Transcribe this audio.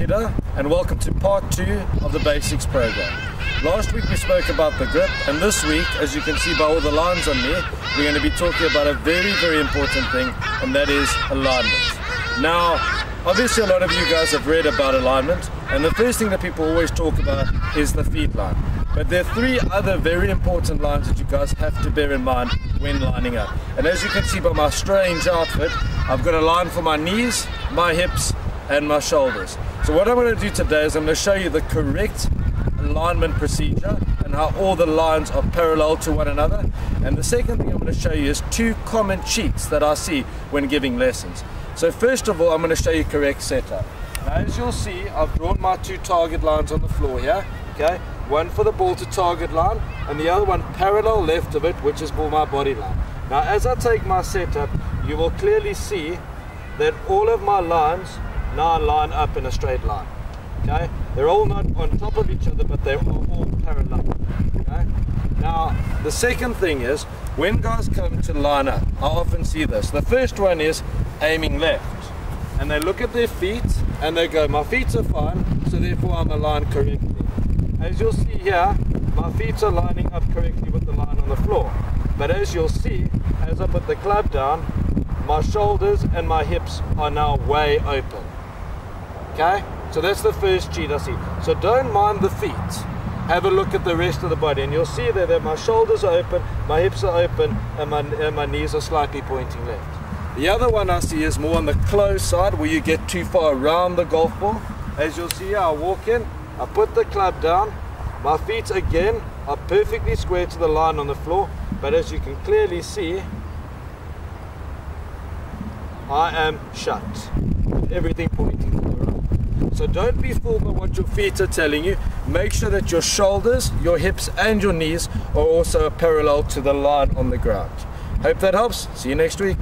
Peter, and welcome to part 2 of the basics program. Last week we spoke about the grip, and this week, as you can see by all the lines on me, we're going to be talking about a very important thing, and that is alignment. Now, obviously a lot of you guys have read about alignment, and the first thing that people always talk about is the feet line. But there are 3 other very important lines that you guys have to bear in mind when lining up. And as you can see by my strange outfit, I've got a line for my knees, my hips, and my shoulders. So what I'm going to do today is I'm going to show you the correct alignment procedure and how all the lines are parallel to one another. And the second thing I'm going to show you is 2 common cheats that I see when giving lessons. So first of all, I'm going to show you correct setup. Now, as you'll see, I've drawn my 2 target lines on the floor here. Okay, one for the ball to target line and the other one parallel left of it, which is for my body line. Now as I take my setup, you will clearly see that all of my lines now line up in a straight line. Okay, they're all not on top of each other, but they're all parallel. Okay, now the second thing is, when guys come to line up, I often see this. The first one is aiming left, and they look at their feet and they go, my feet are fine, so therefore I'm aligned correctly. As you'll see here, my feet are lining up correctly with the line on the floor. But as you'll see, as I put the club down, my shoulders and my hips are now way open. Okay? So that's the first cheat I see. So don't mind the feet. Have a look at the rest of the body, and you'll see there that my shoulders are open, my hips are open, and my knees are slightly pointing left. The other one I see is more on the close side, where you get too far around the golf ball. As you'll see here, I walk in, I put the club down, my feet again are perfectly square to the line on the floor, but as you can clearly see, I am shut, everything pointing to the right. So don't be fooled by what your feet are telling you. Make sure that your shoulders, your hips and your knees are also parallel to the line on the ground. Hope that helps. See you next week.